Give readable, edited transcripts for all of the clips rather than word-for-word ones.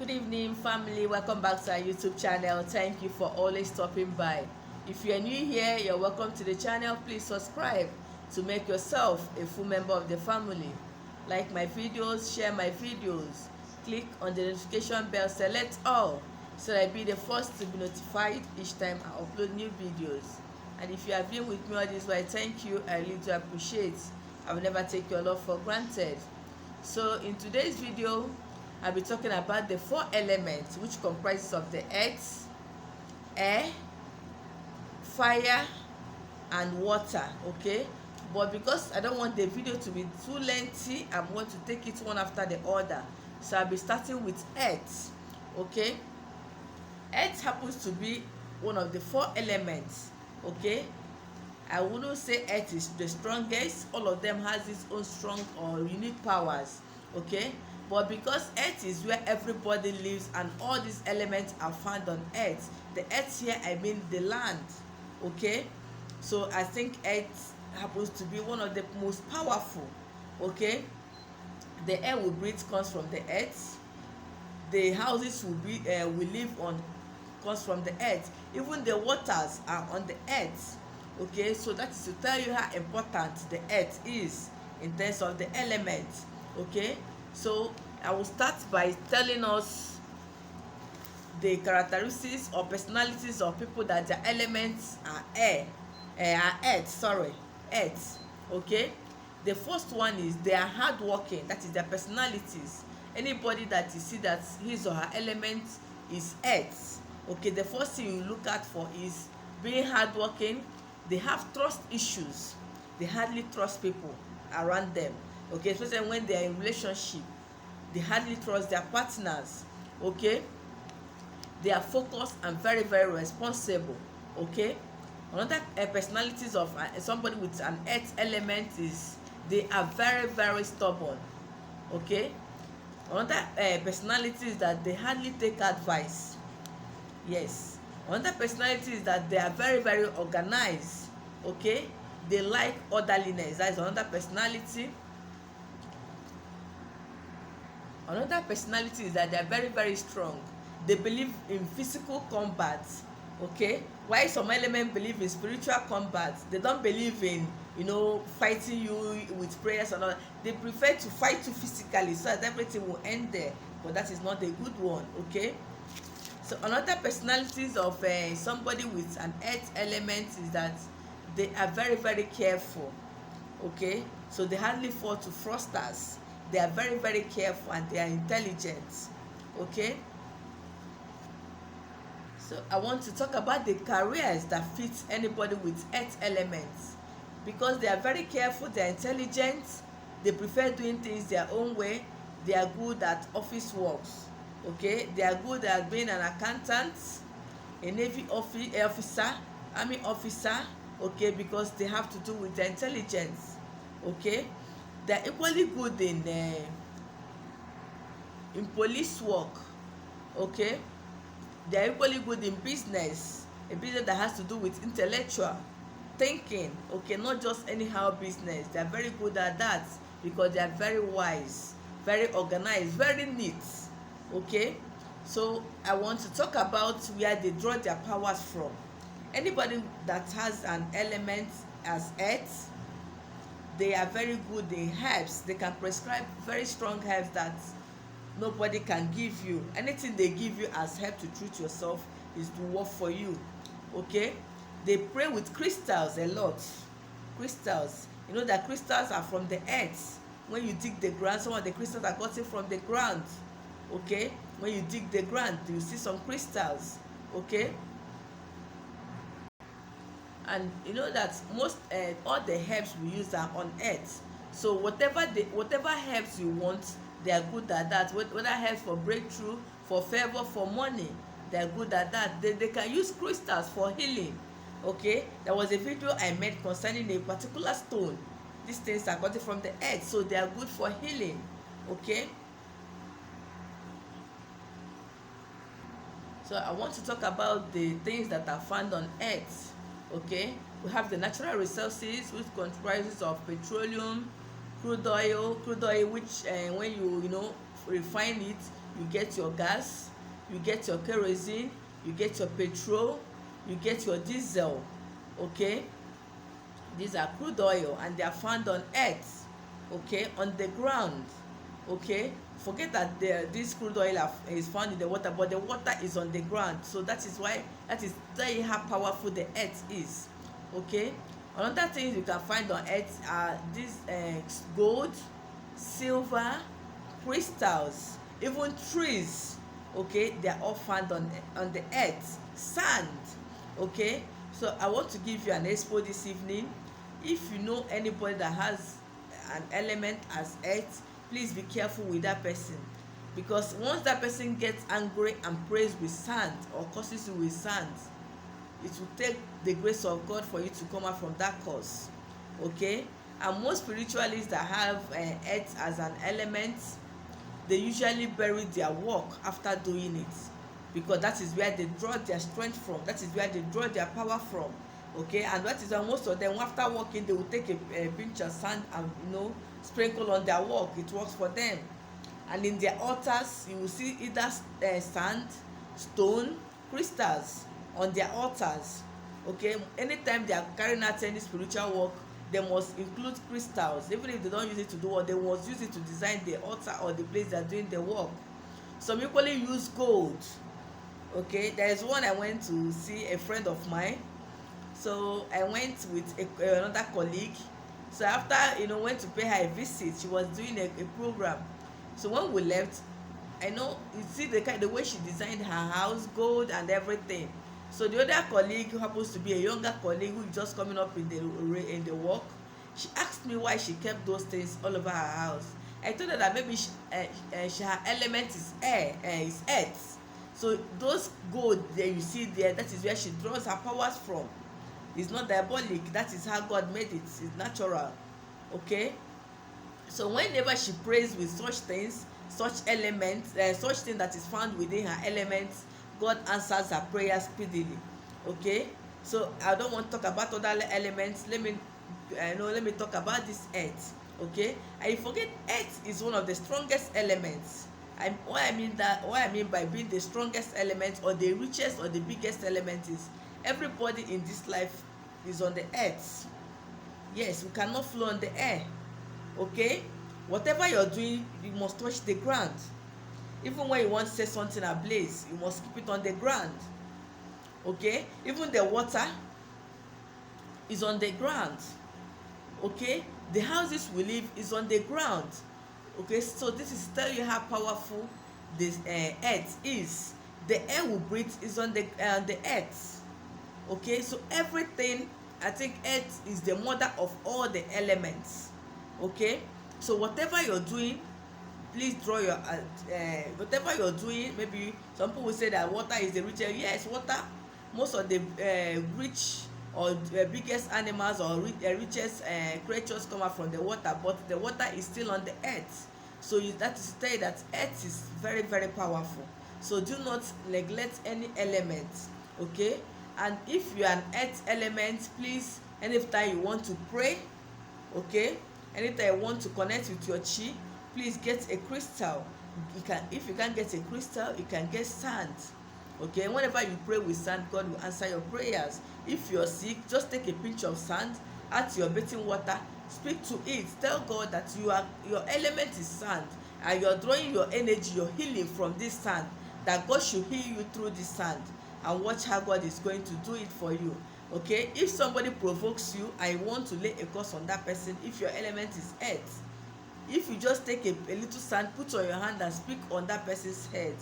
Good evening, family. Welcome back to our YouTube channel. Thank you for always stopping by. If you are new here, you're welcome to the channel. Please subscribe to make yourself a full member of the family. Like my videos, share my videos, click on the notification bell, select all, so that I'll be the first to be notified each time I upload new videos. And if you have been with me all this while, thank you. I really do appreciate. I will never take your love for granted. So in today's video, I'll be talking about the four elements which comprises of the earth, air, fire, and water. Okay, but because I don't want the video to be too lengthy, I'm going to take it one after the other. So I'll be starting with earth. Okay, earth happens to be one of the four elements. Okay, I wouldn't say earth is the strongest. All of them has its own strong or unique powers. Okay, but because earth is where everybody lives and all these elements are found on earth, the earth here, I mean the land. Okay, so I think earth happens to be one of the most powerful. Okay, the air we breathe comes from the earth. The houses we live on comes from the earth. Even the waters are on the earth. Okay, so that is to tell you how important the earth is in terms of the elements. Okay, so I will start by telling us the characteristics or personalities of people that their elements are earth. Okay, the first one is they are hardworking. That is their personalities. Anybody that you see that his or her element is earth, okay, the first thing you look at for is being hardworking. They have trust issues. They hardly trust people around them. Okay, especially when they are in relationship, they hardly trust their partners. Okay, they are focused and very, very responsible. Okay, another personalities of somebody with an earth element is they are very, very stubborn. Okay, another personality is that they hardly take advice. Yes, another personality is that they are very, very organized. Okay, they like orderliness. That is another personality. Another personality is that they are very, very strong. They believe in physical combat. Okay, while some elements believe in spiritual combat, they don't believe in fighting you with prayers and all. They prefer to fight you physically so that everything will end there, but that is not a good one. Okay, so another personalities of somebody with an earth element is that they are very, very careful. Okay, so they hardly fall to fraudsters. They are very, very careful and they are intelligent. Okay, so I want to talk about the careers that fit anybody with earth elements. Because they are very careful, they are intelligent, they prefer doing things their own way. They are good at office works. Okay, they are good at being an accountant, a navy officer, army officer. Okay, because they have to do with their intelligence. Okay, they are equally good in police work. Okay, they are equally good in business, a business that has to do with intellectual thinking. Okay, not just anyhow business. They are very good at that because they are very wise, very organized, very neat. Okay, so I want to talk about where they draw their powers from. Anybody that has an element as earth, they are very good in herbs. They can prescribe very strong herbs that nobody can give you. Anything they give you as help to treat yourself is to work for you. Okay, they pray with crystals a lot. Crystals, you know that crystals are from the earth. When you dig the ground, some of the crystals are gotten from the ground. Okay, when you dig the ground, you see some crystals. Okay, and you know that most all the herbs we use are on earth. So whatever herbs you want, they are good at that. Whether herbs for breakthrough, for favor, for money, they are good at that. They can use crystals for healing. Okay, there was a video I made concerning a particular stone. These things are gotten from the earth, so they are good for healing. Okay, so I want to talk about the things that are found on earth. Okay, we have the natural resources, which comprises of petroleum, crude oil which when you refine it, you get your gas, you get your kerosene, you get your petrol, you get your diesel. Okay, these are crude oil and they are found on earth, okay, on the ground. Okay, forget that this crude oil is found in the water, but the water is on the ground. So that is telling you how powerful the earth is. Okay, another thing you can find on earth are these gold, silver, crystals, even trees. Okay, they are all found on the earth. Sand. Okay, so I want to give you an expo this evening. If you know anybody that has an element as earth, please be careful with that person, because once that person gets angry and prays with sand or curses you with sand, it will take the grace of God for you to come out from that curse. Okay, and most spiritualists that have earth as an element, they usually bury their work after doing it, because that is where they draw their strength from, that is where they draw their power from. Okay, and that is why most of them, after working, they will take a pinch of sand and sprinkle on their work. It works for them. And in their altars, you will see either sand, stone, crystals on their altars. Okay, anytime they are carrying out any spiritual work, they must include crystals. Even if they don't use it to do work, they must use it to design the altar or the place they are doing the work. Some equally use gold. Okay, there is one I went to see, a friend of mine. So I went with another colleague. So after went to pay her a visit, she was doing a program. So when we left, I know you see the way she designed her house, gold and everything. So the other colleague, who happens to be a younger colleague who is just coming up in the work, she asked me why she kept those things all over her house. I told her that maybe her element is air, is earth. So those gold that you see there, that is where she draws her powers from. It's not diabolic. That is how God made it. It's natural. Okay, so whenever she prays with such things, such elements, such thing that is found within her elements, God answers her prayer speedily. Okay, so I don't want to talk about other elements. Let me talk about this earth. Okay, and you forget earth is one of the strongest elements. What I mean by being the strongest element or the richest or the biggest element is everybody in this life is on the earth. Yes, we cannot flow on the air. Okay, whatever you're doing, you must touch the ground. Even when you want to set something ablaze, you must keep it on the ground. Okay, even the water is on the ground. Okay, the houses we live is on the ground. Okay, so this is telling you how powerful this earth is. The air we breathe is on the earth. Okay, so everything, I think earth is the mother of all the elements. Okay, so whatever you're doing, please draw your whatever you're doing. Maybe some people will say that water is the richest. Yes, water, most of the rich or biggest animals or richest creatures come out from the water, but the water is still on the earth. So that is to tell you that earth is very, very powerful. So do not neglect any element. Okay, and if you are an earth element, please, anytime you want to pray, okay, anytime you want to connect with your chi, please get a crystal. If you can't get a crystal, you can get sand. Okay, whenever you pray with sand, God will answer your prayers. If you're sick, just take a pinch of sand, add to your bathing water, speak to it, tell God that your element is sand, and you're drawing your energy, your healing from this sand, that God should heal you through this sand, and watch how God is going to do it for you. Okay, if somebody provokes you and you want to lay a curse on that person, if your element is earth, if you just take a little sand, put on your hand and speak on that person's head,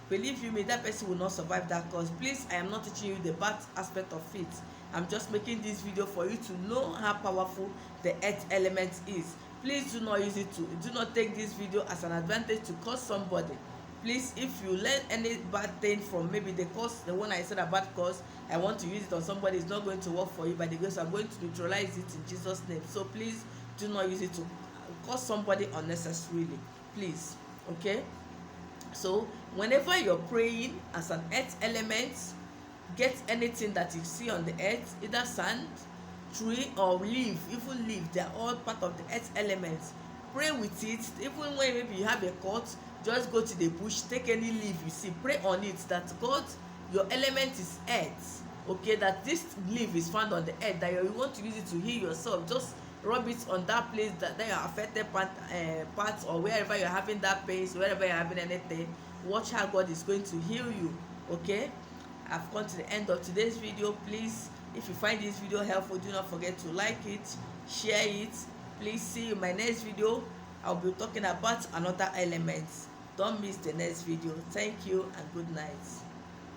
believe you me, that person will not survive that curse. Please, I am not teaching you the bad aspect of it. I'm just making this video for you to know how powerful the earth element is. Please do not do not take this video as an advantage to curse somebody. Please, if you learn any bad thing from maybe the one I said about curse, I want to use it on somebody, it's not going to work for you. By the grace, I'm going to neutralize it in Jesus' name. So please do not use it to curse somebody unnecessarily. Please. Okay, so whenever you're praying as an earth element, get anything that you see on the earth, either sand, tree or leaf. Even leaf, they're all part of the earth elements. Pray with it. Even when maybe you have a cut, just go to the bush, take any leaf you see, pray on it that God, your element is earth, okay, that this leaf is found on the earth, that you want to use it to heal yourself. Just rub it on that place that you're affected part, or wherever you're having that pain, wherever you're having anything. Watch how God is going to heal you. Okay, I've come to the end of today's video. Please, if you find this video helpful, do not forget to like it, share it. Please see you in my next video. I'll be talking about another element. Don't miss the next video. Thank you and good night.